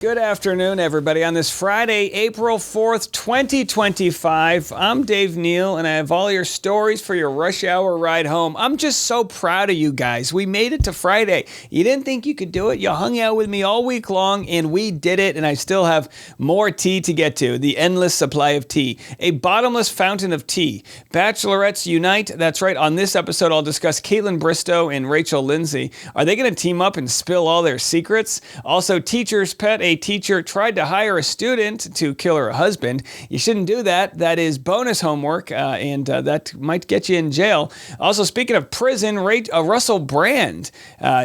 Good afternoon, everybody. On this Friday, April 4th, 2025, I'm Dave Neal, and I have all your stories for your rush hour ride home. I'm just so proud of you guys. We made it to Friday. You didn't think you could do it. You hung out with me all week long, and we did it, and I still have more tea to get to. The endless supply of tea. A bottomless fountain of tea. Bachelorettes unite. That's right. On this episode, I'll discuss Caitlin Bristow and Rachel Lindsay. Are they going to team up and spill all their secrets? Also, teacher's pet. A teacher tried to hire a student to kill her husband. You shouldn't do that. That is bonus homework, and that might get you in jail. Also, speaking of prison, Russell Brand,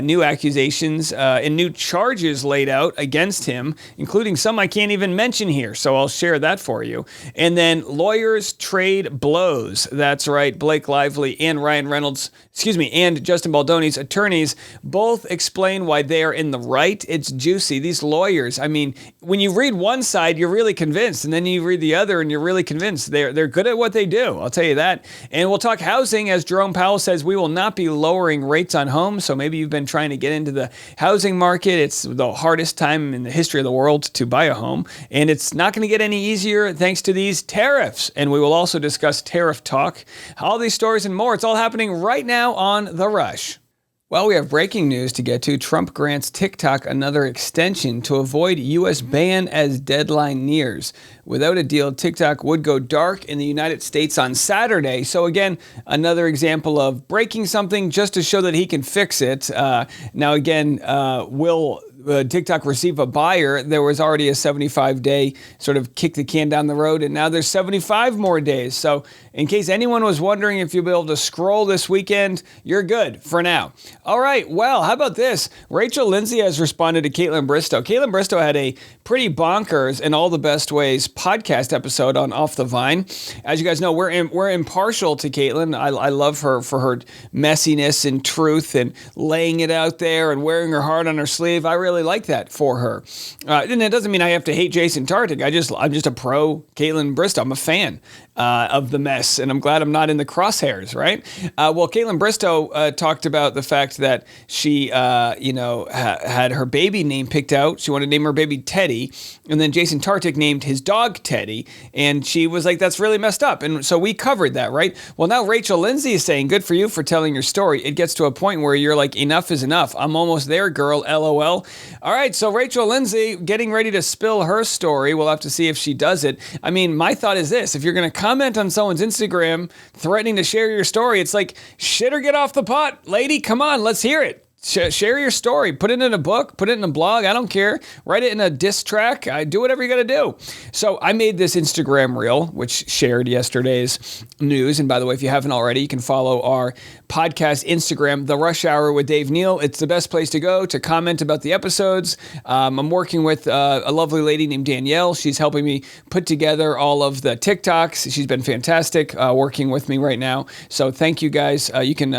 new accusations and new charges laid out against him, including some I can't even mention here, so I'll share that for you. And then lawyers trade blows. That's right. Blake Lively and Ryan Reynolds, and Justin Baldoni's attorneys both explain why they are in the right. It's juicy. These lawyers, I mean, when you read one side, you're really convinced, and then you read the other, and you're really convinced. They're good at what they do, I'll tell you that. And we'll talk housing, as Jerome Powell says, we will not be lowering rates on homes, so maybe you've been trying to get into the housing market. It's the hardest time in the history of the world to buy a home, and it's not going to get any easier thanks to these tariffs. And we will also discuss tariff talk, all these stories and more. It's all happening right now on The Rush. Well, we have breaking news to get to. Trump grants TikTok another extension to avoid U.S. ban as deadline nears. Without a deal, TikTok would go dark in the United States on Saturday. So again, another example of breaking something just to show that he can fix it. Now again, will TikTok receive a buyer? There was already a 75-day sort of kick the can down the road, and now there's 75 more days. So in case anyone was wondering if you'll be able to scroll this weekend, you're good for now. All right, well, how about this? Rachel Lindsay has responded to Caitlin Bristow. Caitlin Bristow had a pretty bonkers in all the best ways podcast episode on Off the Vine. As you guys know, we're impartial to Caitlin. I love her for her messiness and truth and laying it out there and wearing her heart on her sleeve. I really like that for her. And it doesn't mean I have to hate Jason Tartick. I'm just a pro Caitlin Bristow. I'm a fan of the mess, and I'm glad I'm not in the crosshairs, right? Well, Caitlin Bristow talked about the fact that she, had her baby name picked out. She wanted to name her baby Teddy, and then Jason Tartick named his dog Teddy, and she was like, that's really messed up. And so we covered that, right? Well, now Rachel Lindsay is saying, good for you for telling your story. It gets to a point where you're like, enough is enough. I'm almost there, girl, LOL. All right, so Rachel Lindsay getting ready to spill her story. We'll have to see if she does it. I mean, my thought is this. If you're going to comment on someone's Instagram threatening to share your story, it's like, shit or get off the pot. Lady, come on, let's hear it. Share your story. Put it in a book. Put it in a blog. I don't care. Write it in a diss track. Do whatever you got to do. So I made this Instagram reel, which shared yesterday's news. And by the way, if you haven't already, you can follow our podcast Instagram, The Rush Hour with Dave Neal. It's the best place to go to comment about the episodes. I'm working with a lovely lady named Danielle. She's helping me put together all of the TikToks. She's been fantastic working with me right now. So thank you guys. You can,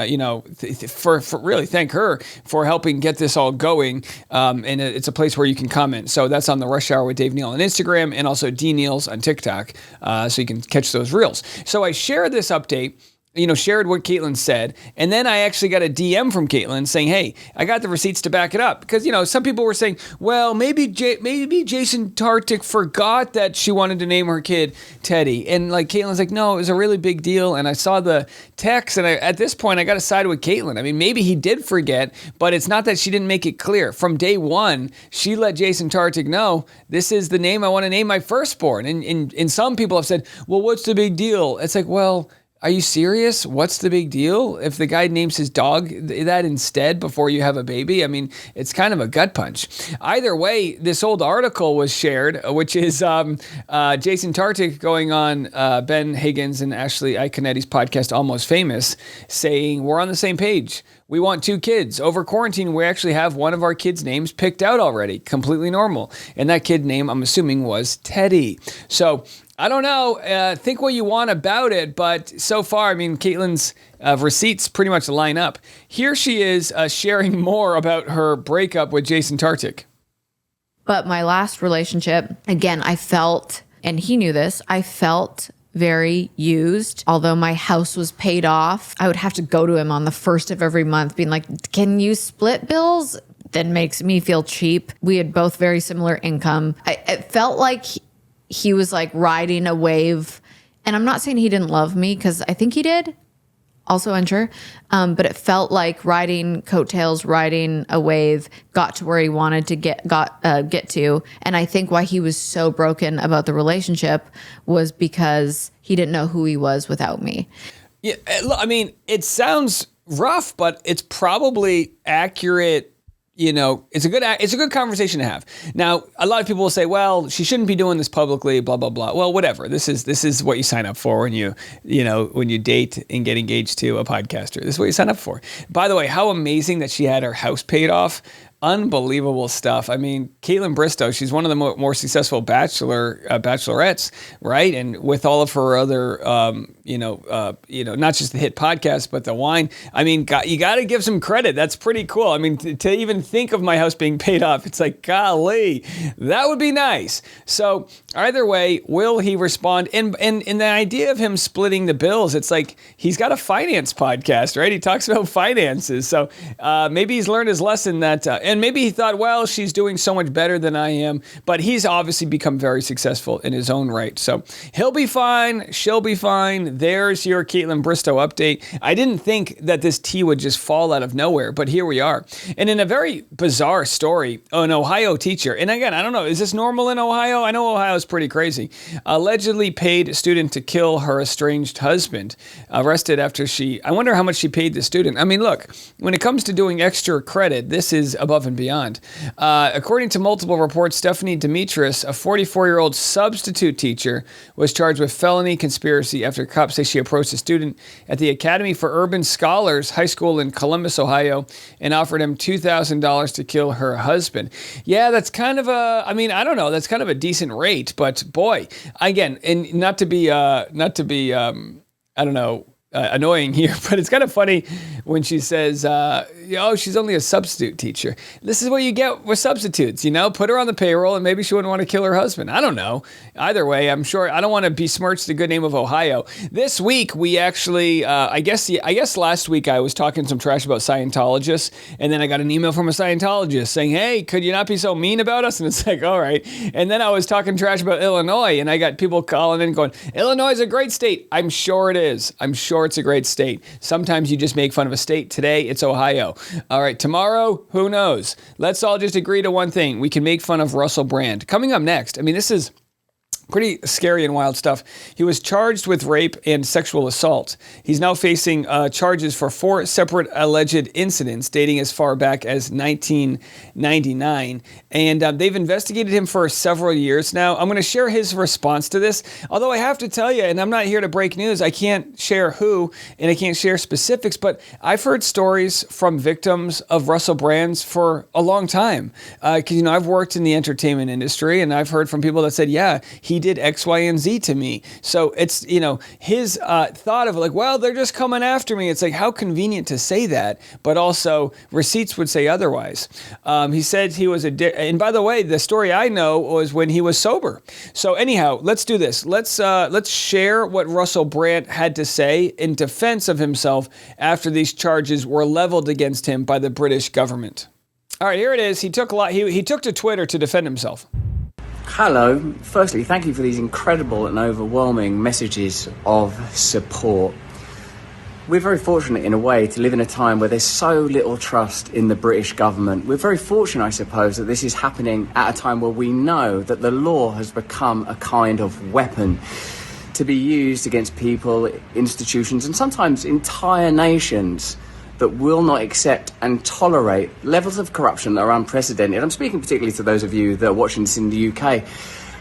for really thank her for helping get this all going. And it's a place where you can comment. So that's on The Rush Hour with Dave Neal on Instagram, and also D Neals on TikTok. So you can catch those reels. So I shared this update, shared what Caitlin said. And then I actually got a DM from Caitlin saying, hey, I got the receipts to back it up. Because, some people were saying, well, maybe Jason Tartick forgot that she wanted to name her kid Teddy. And Caitlin's like, no, it was a really big deal. And I saw the text, and at this point, I got to side with Caitlin. I mean, maybe he did forget, but it's not that she didn't make it clear. From day one, she let Jason Tartick know, this is the name I want to name my firstborn. And some people have said, well, what's the big deal? It's like, well, are you serious? What's the big deal? If the guy names his dog that instead before you have a baby, I mean, it's kind of a gut punch. Either way, this old article was shared, which is Jason Tartick going on Ben Higgins and Ashley Iconetti's podcast, Almost Famous, saying, we're on the same page. We want 2 kids. Over quarantine, we actually have one of our kids' names picked out already. Completely normal. And that kid name, I'm assuming, was Teddy. So I don't know. Think what you want about it. But so far, I mean, Caitlin's receipts pretty much line up. Here she is sharing more about her breakup with Jason Tartick. But my last relationship, again, I felt, and he knew this, I felt very used. Although my house was paid off, I would have to go to him on the first of every month being like, can you split bills? then makes me feel cheap. We had both very similar income. It felt like he was like riding a wave. And I'm not saying he didn't love me, because I think he did. Also unsure. But it felt like riding coattails, riding a wave, got to where he wanted to get to. And I think why he was so broken about the relationship was because he didn't know who he was without me. Yeah, I mean, it sounds rough, but it's probably accurate. You know, it's a good conversation to have. Now, a lot of people will say, well, she shouldn't be doing this publicly, blah, blah, blah. Well, whatever. This is what you sign up for when you date and get engaged to a podcaster. This is what you sign up for. By the way, how amazing that she had her house paid off. Unbelievable stuff. I mean, Caitlin Bristow, she's one of the more successful bachelorettes, right? And with all of her other, not just the hit podcast, but the wine. I mean, you got to give some credit. That's pretty cool. I mean, to even think of my house being paid off, it's like, golly, that would be nice. So either way, will he respond? And the idea of him splitting the bills, it's like he's got a finance podcast, right? He talks about finances. So maybe he's learned his lesson that. And maybe he thought, well, she's doing so much better than I am. But he's obviously become very successful in his own right. So he'll be fine. She'll be fine. There's your Caitlin Bristow update. I didn't think that this tea would just fall out of nowhere, but here we are. And in a very bizarre story, an Ohio teacher, and again, I don't know, is this normal in Ohio? I know Ohio is pretty crazy. Allegedly paid a student to kill her estranged husband. Arrested after I wonder how much she paid the student. I mean, look, when it comes to doing extra credit, this is above and beyond. According to multiple reports, Stephanie Demetris, a 44-year-old substitute teacher, was charged with felony conspiracy after cops say she approached a student at the Academy for Urban Scholars High School in Columbus, Ohio, and offered him $2,000 to kill her husband. Yeah, that's kind of I don't know, that's kind of a decent rate, but boy, again, and not to be annoying here, but it's kind of funny when she says, she's only a substitute teacher. This is what you get with substitutes, put her on the payroll and maybe she wouldn't want to kill her husband. I don't know. Either way, I'm sure I don't want to besmirch the good name of Ohio. This week, we actually, I guess last week I was talking some trash about Scientologists, and then I got an email from a Scientologist saying, hey, could you not be so mean about us? And it's like, all right. And then I was talking trash about Illinois, and I got people calling in going, Illinois is a great state. I'm sure it is. I'm sure it's a great state. Sometimes you just make fun of a state. Today, it's Ohio. All right, tomorrow, who knows? Let's all just agree to one thing. We can make fun of Russell Brand. Coming up next, I mean, this is pretty scary and wild stuff. He was charged with rape and sexual assault. He's now facing charges for 4 separate alleged incidents dating as far back as 1999. And they've investigated him for several years now. I'm going to share his response to this. Although I have to tell you, and I'm not here to break news, I can't share who and I can't share specifics, but I've heard stories from victims of Russell Brand's for a long time. Because, I've worked in the entertainment industry and I've heard from people that said, yeah, he did X, Y, and Z to me. So it's, his thought of like, well, they're just coming after me. It's like, how convenient to say that, but also receipts would say otherwise. He said he was and by the way, the story I know was when he was sober. So anyhow, let's do this. Let's share what Russell Brand had to say in defense of himself after these charges were leveled against him by the British government. All right, here it is. He took to Twitter to defend himself. Hello. Firstly, thank you for these incredible and overwhelming messages of support. We're very fortunate in a way to live in a time where there's so little trust in the British government. We're very fortunate, I suppose, that this is happening at a time where we know that the law has become a kind of weapon to be used against people, institutions, and sometimes entire nations that will not accept and tolerate levels of corruption that are unprecedented. I'm speaking particularly to those of you that are watching this in the UK.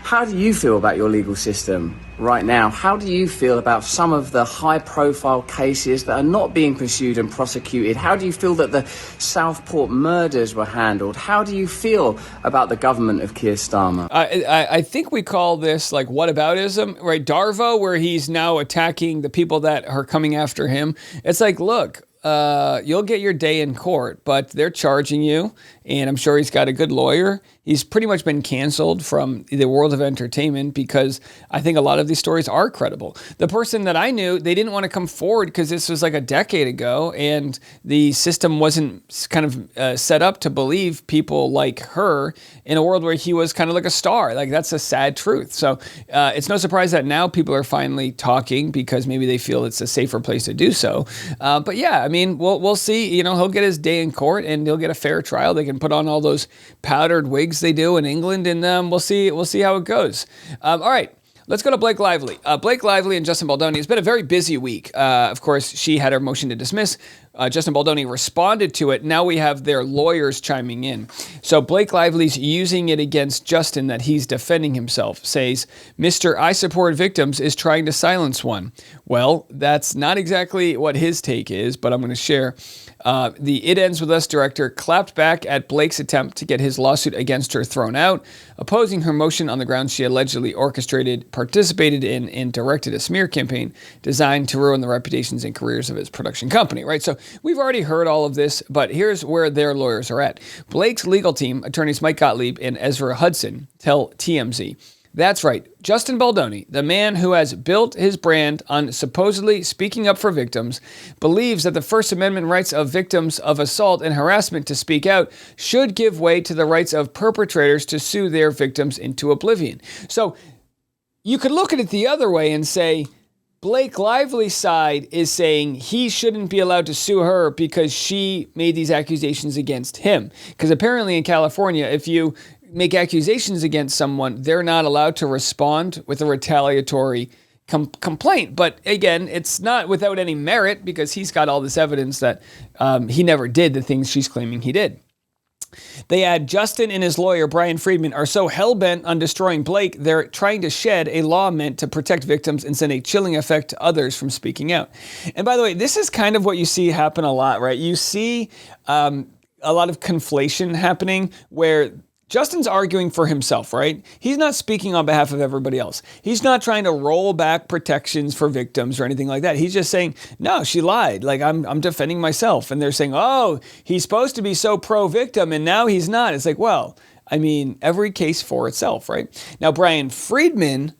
How do you feel about your legal system right now? How do you feel about some of the high-profile cases that are not being pursued and prosecuted? How do you feel that the Southport murders were handled? How do you feel about the government of Keir Starmer? I think we call this like whataboutism, right? Darvo, where he's now attacking the people that are coming after him. It's like, look, you'll get your day in court, but they're charging you, and I'm sure he's got a good lawyer. He's pretty much been canceled from the world of entertainment because I think a lot of these stories are credible. The person that I knew, they didn't want to come forward because this was like a decade ago and the system wasn't kind of set up to believe people like her in a world where he was kind of like a star. Like, that's a sad truth. So it's no surprise that now people are finally talking because maybe they feel it's a safer place to do so. But yeah, I mean, we'll see. You know, he'll get his day in court and he'll get a fair trial. They can put on all those powdered wigs they do in England, and we'll see how it goes. All right. Let's go to Blake Lively. Blake Lively and Justin Baldoni. It's been a very busy week. Of course, she had her motion to dismiss. Justin Baldoni responded to it. Now we have their lawyers chiming in. So Blake Lively's using it against Justin that he's defending himself. Says, Mr. I support victims is trying to silence one. Well, that's not exactly what his take is, but I'm going to share. The It Ends With Us director clapped back at Blake's attempt to get his lawsuit against her thrown out, opposing her motion on the grounds she allegedly orchestrated, participated in, and directed a smear campaign designed to ruin the reputations and careers of his production company, right? So we've already heard all of this, but here's where their lawyers are at. Blake's legal team, attorneys Mike Gottlieb and Ezra Hudson, tell TMZ. That's right. Justin Baldoni, the man who has built his brand on supposedly speaking up for victims, believes that the First Amendment rights of victims of assault and harassment to speak out should give way to the rights of perpetrators to sue their victims into oblivion. So you could look at it the other way and say, Blake Lively's side is saying he shouldn't be allowed to sue her because she made these accusations against him. Because apparently in California, if you make accusations against someone, they're not allowed to respond with a retaliatory complaint. But again, it's not without any merit because he's got all this evidence that he never did the things she's claiming he did. They add, Justin and his lawyer, Brian Friedman, are so hell-bent on destroying Blake, they're trying to shed a law meant to protect victims and send a chilling effect to others from speaking out. And by the way, this is kind of what you see happen a lot, right? You see a lot of conflation happening where Justin's arguing for himself, right? He's not speaking on behalf of everybody else. He's not trying to roll back protections for victims or anything like that. He's just saying, no, she lied. Like, I'm defending myself. And they're saying, oh, he's supposed to be so pro-victim and now he's not. It's like, well, I mean, every case for itself, right? Now, Brian Friedman,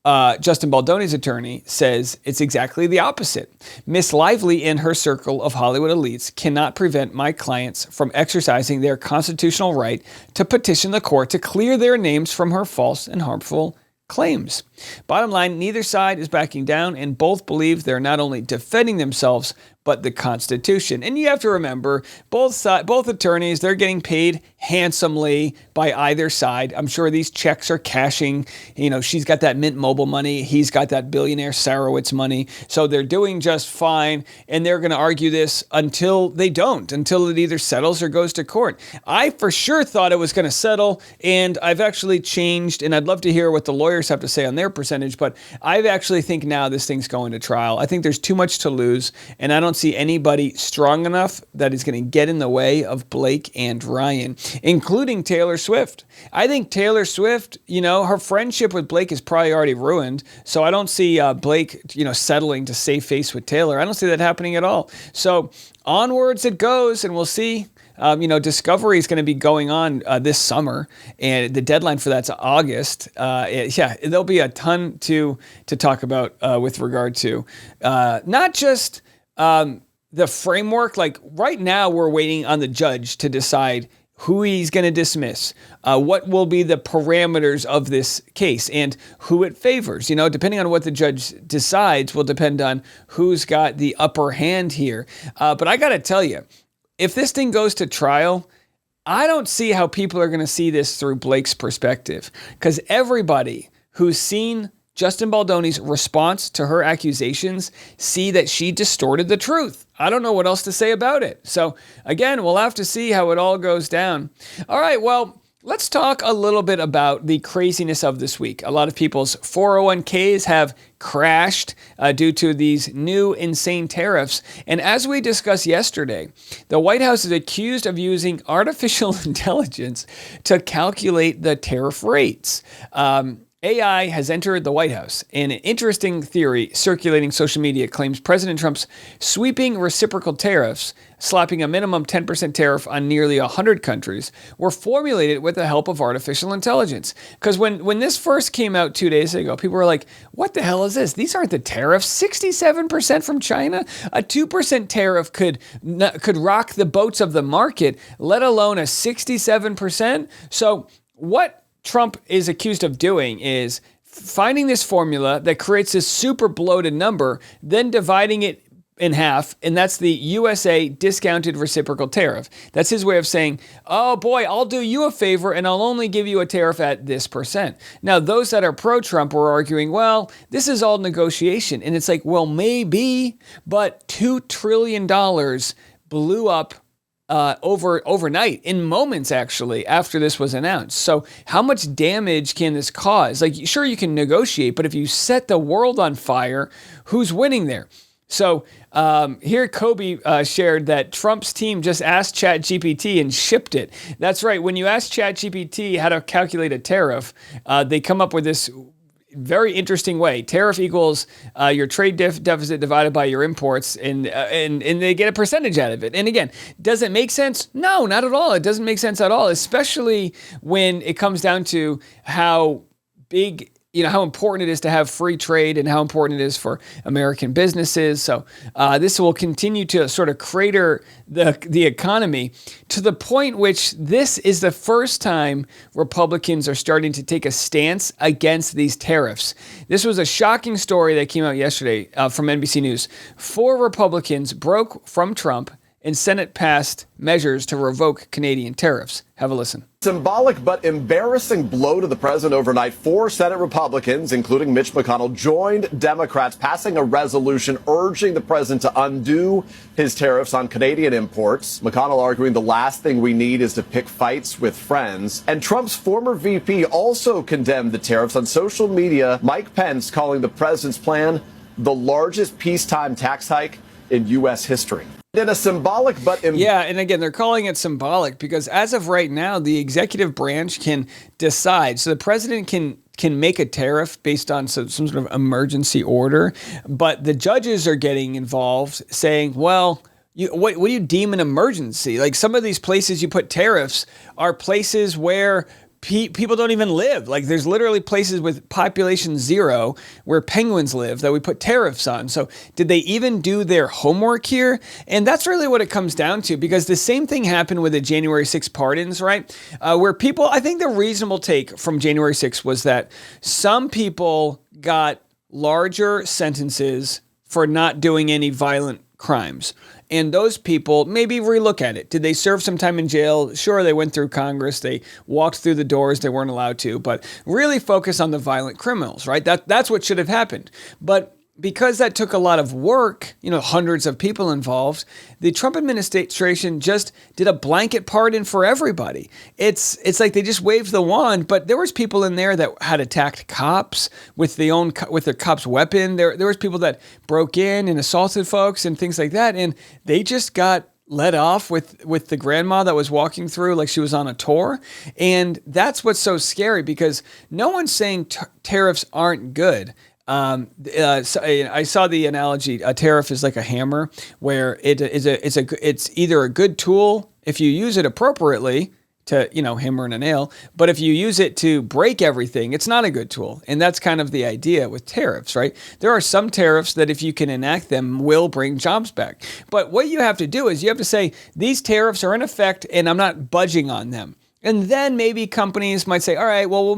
Justin Baldoni's attorney, says it's exactly the opposite. Miss Lively and her circle of Hollywood elites cannot prevent my clients from exercising their constitutional right to petition the court to clear their names from her false and harmful claims. Bottom line, neither side is backing down, and both believe they're not only defending themselves, but the Constitution. And you have to remember, both attorneys, they're getting paid handsomely by either side. I'm sure these checks are cashing. You know, she's got that Mint Mobile money. He's got that billionaire Sarowitz money. So they're doing just fine. And they're going to argue this until they don't, until it either settles or goes to court. I for sure thought it was going to settle. And I've actually changed. And I'd love to hear what the lawyers have to say on their percentage. But I actually think now this thing's going to trial. I think there's too much to lose. And I don't see anybody strong enough that is going to get in the way of Blake and Ryan, including Taylor Swift. I think Taylor Swift, you know, her friendship with Blake is probably already ruined. So I don't see Blake, you know, settling to save face with Taylor. I don't see that happening at all. So onwards it goes, and we'll see. Discovery is going to be going on this summer, and the deadline for that's August. There'll be a ton to talk about with regard to not just the framework. Like right now, we're waiting on the judge to decide who he's going to dismiss, what will be the parameters of this case, and who it favors. You know, depending on what the judge decides will depend on who's got the upper hand here. But I got to tell you, if this thing goes to trial, I don't see how people are going to see this through Blake's perspective, because everybody who's seen Justin Baldoni's response to her accusations see that she distorted the truth. I don't know what else to say about it. So again, we'll have to see how it all goes down. All right, well, let's talk a little bit about the craziness of this week. A lot of people's 401ks have crashed due to these new insane tariffs. And as we discussed yesterday, the White House is accused of using artificial intelligence to calculate the tariff rates. AI has entered the White House, and an interesting theory circulating social media claims President Trump's sweeping reciprocal tariffs slapping a minimum 10% tariff on nearly 100 countries, were formulated with the help of artificial intelligence. Because when this first came out 2 days ago, people were like, what the hell is this? These aren't the tariffs. 67% from China? A 2% tariff could rock the boats of the market, let alone a 67%. So what Trump is accused of doing is finding this formula that creates this super bloated number, then dividing it in half, and that's the USA discounted reciprocal tariff. That's his way of saying, oh boy, I'll do you a favor and I'll only give you a tariff at this percent. Now, those that are pro-Trump were arguing, well, this is all negotiation. And it's like, well, maybe, but $2 trillion blew up overnight, in moments actually, after this was announced. So how much damage can this cause? Like, sure, you can negotiate, but if you set the world on fire, who's winning there? So here Kobe shared that Trump's team just asked ChatGPT and shipped it. That's right. When you ask ChatGPT how to calculate a tariff, they come up with this very interesting way. Tariff equals your trade deficit divided by your imports, and they get a percentage out of it. And again, does it make sense? No, not at all. It doesn't make sense at all, especially when it comes down to how big, how important it is to have free trade and how important it is for American businesses. So this will continue to sort of crater the economy to the point which this is the first time Republicans are starting to take a stance against these tariffs. This was a shocking story that came out yesterday from NBC News. 4 Republicans broke from Trump and Senate passed measures to revoke Canadian tariffs. Have a listen. Symbolic but embarrassing blow to the president overnight. 4 Senate Republicans, including Mitch McConnell, joined Democrats passing a resolution urging the president to undo his tariffs on Canadian imports. McConnell arguing the last thing we need is to pick fights with friends. And Trump's former VP also condemned the tariffs on social media. Mike Pence calling the president's plan the largest peacetime tax hike in U.S. history. In a symbolic but... Yeah, and again, they're calling it symbolic because as of right now, the executive branch can decide. So the president can make a tariff based on some sort of emergency order, but the judges are getting involved saying, well, what do you deem an emergency? Like some of these places you put tariffs are places where people don't even live. Like there's literally places with population 0 where penguins live that we put tariffs on. So did they even do their homework here? And that's really what it comes down to, because the same thing happened with the January 6 pardons, right? Where people, I think the reasonable take from January 6 was that some people got larger sentences for not doing any violent crimes. And those people maybe relook at it. Did they serve some time in jail? Sure, they went through Congress. They walked through the doors they weren't allowed to, but really focus on the violent criminals, right? That's what should have happened. But because that took a lot of work, hundreds of people involved, the Trump administration just did a blanket pardon for everybody. It's like they just waved the wand, but there was people in there that had attacked cops with their cop's weapon. There was people that broke in and assaulted folks and things like that, and they just got let off with the grandma that was walking through like she was on a tour. And that's what's so scary, because no one's saying tariffs aren't good. So I saw the analogy. A tariff is like a hammer, where it's either a good tool if you use it appropriately to hammer in a nail, but if you use it to break everything, it's not a good tool. And that's kind of the idea with tariffs, right? There are some tariffs that if you can enact them will bring jobs back. But what you have to do is you have to say these tariffs are in effect and I'm not budging on them. And then maybe companies might say, all right, well, we'll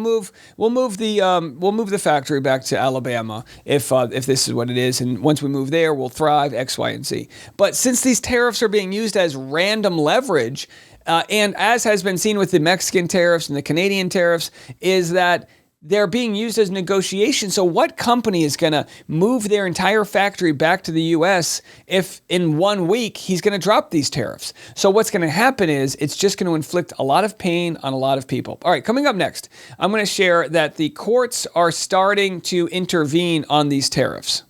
move the factory back to Alabama if this is what it is. And once we move there, we'll thrive X, Y, and Z. But since these tariffs are being used as random leverage, and as has been seen with the Mexican tariffs and the Canadian tariffs, is that they're being used as negotiation. So what company is going to move their entire factory back to the U.S. if in 1 week he's going to drop these tariffs? So what's going to happen is it's just going to inflict a lot of pain on a lot of people. All right, coming up next, I'm going to share that the courts are starting to intervene on these tariffs.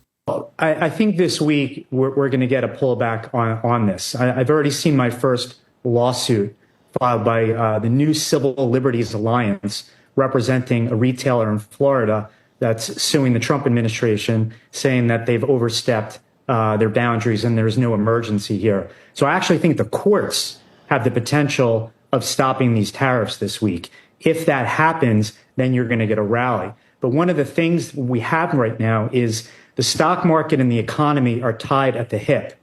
I think this week we're going to get a pullback on this. I've already seen my first lawsuit filed by the New Civil Liberties Alliance, representing a retailer in Florida that's suing the Trump administration, saying that they've overstepped their boundaries and there's no emergency here. So I actually think the courts have the potential of stopping these tariffs this week. If that happens, then you're going to get a rally. But one of the things we have right now is the stock market and the economy are tied at the hip.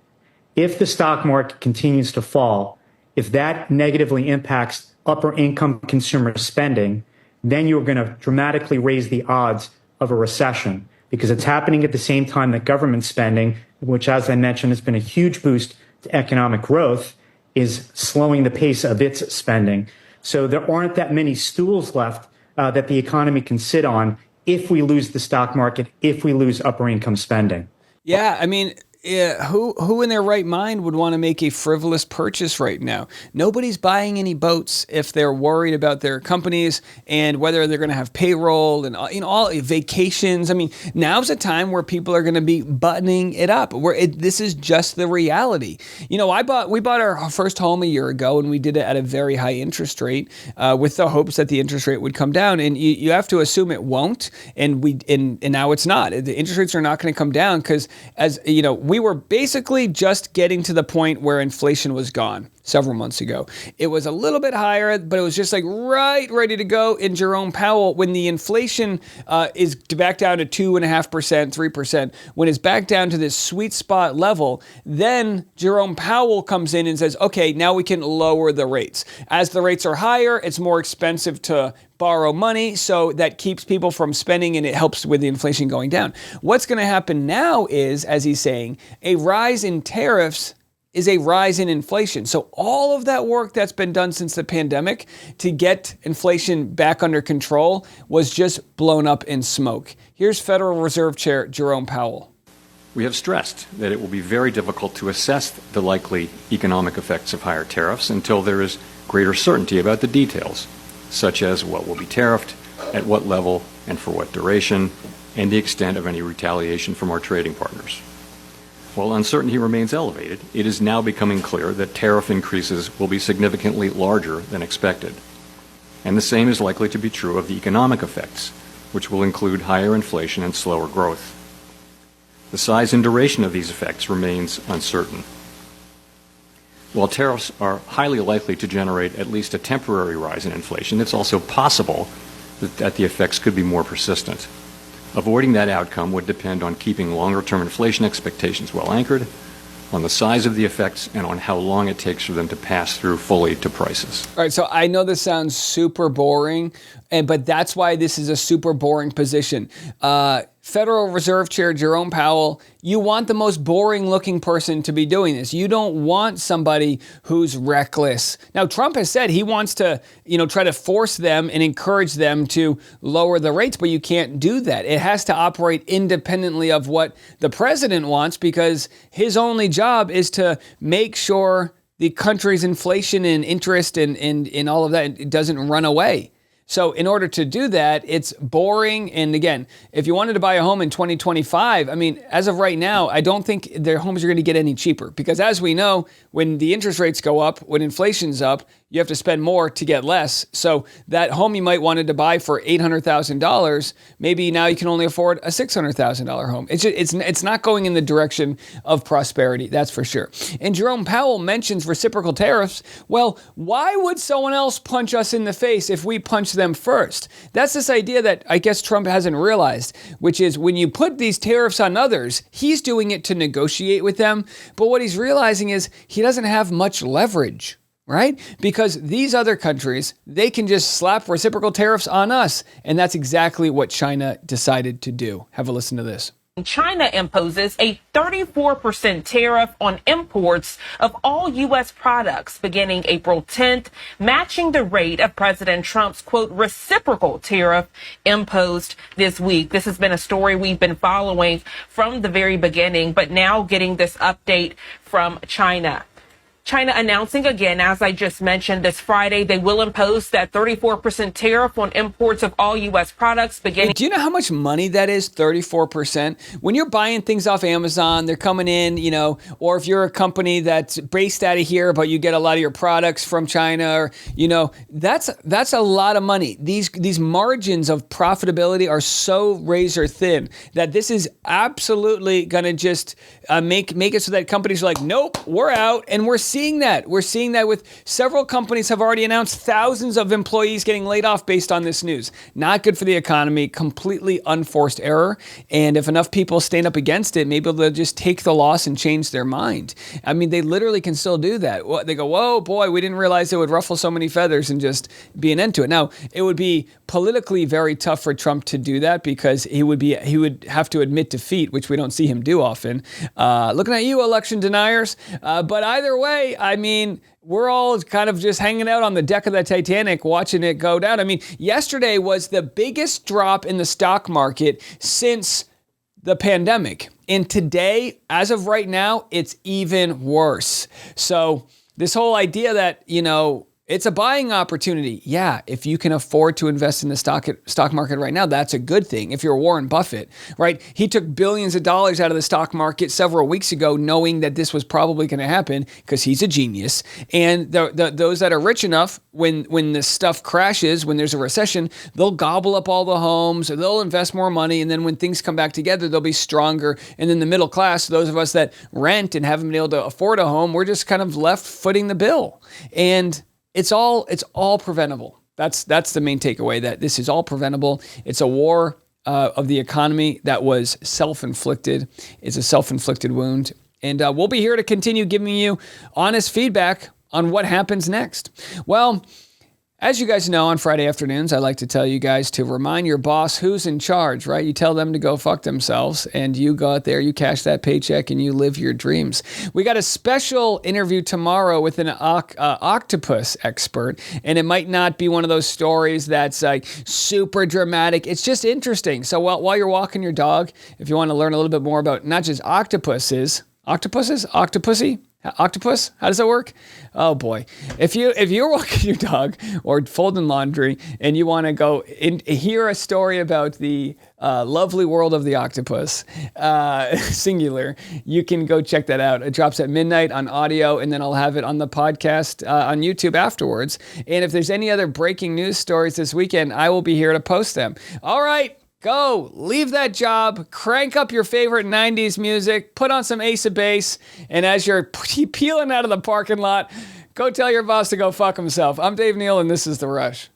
If the stock market continues to fall, if that negatively impacts upper income consumer spending, then you're going to dramatically raise the odds of a recession because it's happening at the same time that government spending, which, as I mentioned, has been a huge boost to economic growth, is slowing the pace of its spending. So there aren't that many stools left that the economy can sit on if we lose the stock market, if we lose upper income spending. Yeah, I mean, who in their right mind would want to make a frivolous purchase right now? Nobody's buying any boats if they're worried about their companies and whether they're going to have payroll and all vacations. I mean, now's a time where people are going to be buttoning it up. This is just the reality. We bought our first home a year ago, and we did it at a very high interest rate with the hopes that the interest rate would come down. And you have to assume it won't. And now it's not. The interest rates are not going to come down because, as you know, we were basically just getting to the point where inflation was gone several months ago. It was a little bit higher, but it was just like right ready to go. In Jerome Powell, when the inflation is back down to 2.5%, 3%, when it's back down to this sweet spot level, then Jerome Powell comes in and says, okay, now we can lower the rates. As the rates are higher, it's more expensive to borrow money, so that keeps people from spending and it helps with the inflation going down. What's going to happen now is, as he's saying, a rise in tariffs is a rise in inflation. So all of that work that's been done since the pandemic to get inflation back under control was just blown up in smoke. Here's Federal Reserve Chair Jerome Powell. We have stressed that it will be very difficult to assess the likely economic effects of higher tariffs until there is greater certainty about the details, such as what will be tariffed, at what level, and for what duration, and the extent of any retaliation from our trading partners. While uncertainty remains elevated, it is now becoming clear that tariff increases will be significantly larger than expected. And the same is likely to be true of the economic effects, which will include higher inflation and slower growth. The size and duration of these effects remains uncertain. While tariffs are highly likely to generate at least a temporary rise in inflation, it's also possible that the effects could be more persistent. Avoiding that outcome would depend on keeping longer-term inflation expectations well anchored, on the size of the effects, and on how long it takes for them to pass through fully to prices. All right, so I know this sounds super boring, but that's why this is a super boring position. Federal Reserve Chair Jerome Powell, you want the most boring looking person to be doing this. You don't want somebody who's reckless. Now, Trump has said he wants to, try to force them and encourage them to lower the rates, but you can't do that. It has to operate independently of what the president wants because his only job is to make sure the country's inflation and interest and all of that doesn't run away. So in order to do that, it's boring. And again, if you wanted to buy a home in 2025, I mean, as of right now, I don't think their homes are going to get any cheaper because as we know, when the interest rates go up, when inflation's up, you have to spend more to get less. So that home you might wanted to buy for $800,000, maybe now you can only afford a $600,000 home. It's not going in the direction of prosperity, that's for sure. And Jerome Powell mentions reciprocal tariffs. Well, why would someone else punch us in the face if we punch them first? That's this idea that I guess Trump hasn't realized, which is when you put these tariffs on others, he's doing it to negotiate with them. But what he's realizing is he doesn't have much leverage. Right? Because these other countries, they can just slap reciprocal tariffs on us. And that's exactly what China decided to do. Have a listen to this. China imposes a 34% tariff on imports of all U.S. products beginning April 10th, matching the rate of President Trump's, quote, reciprocal tariff imposed this week. This has been a story we've been following from the very beginning, but now getting this update from China. China announcing again, as I just mentioned, this Friday, they will impose that 34% tariff on imports of all U.S. products beginning. Do you know how much money that is? 34%. When you're buying things off Amazon, they're coming in, or if you're a company that's based out of here, but you get a lot of your products from China, or, that's a lot of money. These margins of profitability are so razor thin that this is absolutely going to just make it so that companies are like, nope, we're out. And we're seeing that. We're seeing that with several companies have already announced thousands of employees getting laid off based on this news. Not good for the economy, completely unforced error. And if enough people stand up against it, maybe they'll just take the loss and change their mind. I mean, they literally can still do that. They go, whoa, boy, we didn't realize it would ruffle so many feathers and just be an end to it. Now, it would be politically very tough for Trump to do that because he would have to admit defeat, which we don't see him do often. Looking at you, election deniers. But either way, I mean, we're all kind of just hanging out on the deck of the Titanic watching it go down. I mean, yesterday was the biggest drop in the stock market since the pandemic. And today, as of right now, it's even worse. So this whole idea that, it's a buying opportunity. Yeah, if you can afford to invest in the stock market right now, that's a good thing. If you're Warren Buffett, right? He took billions of dollars out of the stock market several weeks ago, knowing that this was probably going to happen because he's a genius. And those that are rich enough, when this stuff crashes, when there's a recession, they'll gobble up all the homes, or they'll invest more money, and then when things come back together, they'll be stronger. And then the middle class, those of us that rent and haven't been able to afford a home, we're just kind of left footing the bill. And it's all preventable. That's the main takeaway, that this is all preventable. It's a war of the economy that was self-inflicted. It's a self-inflicted wound. And we'll be here to continue giving you honest feedback on what happens next. Well, as you guys know, on Friday afternoons, I like to tell you guys to remind your boss who's in charge, right? You tell them to go fuck themselves, and you go out there, you cash that paycheck, and you live your dreams. We got a special interview tomorrow with an octopus expert, and it might not be one of those stories that's like super dramatic. It's just interesting. So while you're walking your dog, if you want to learn a little bit more about not just octopussy? Octopus? How does that work? Oh boy. If you're walking your dog or folding laundry and you want to go hear a story about the lovely world of the octopus, singular, you can go check that out. It drops at midnight on audio, and then I'll have it on the podcast on YouTube afterwards. And if there's any other breaking news stories this weekend, I will be here to post them. All right. Go, leave that job, crank up your favorite 90s music, put on some Ace of Base, and as you're peeling out of the parking lot, go tell your boss to go fuck himself. I'm Dave Neal, and this is The Rush.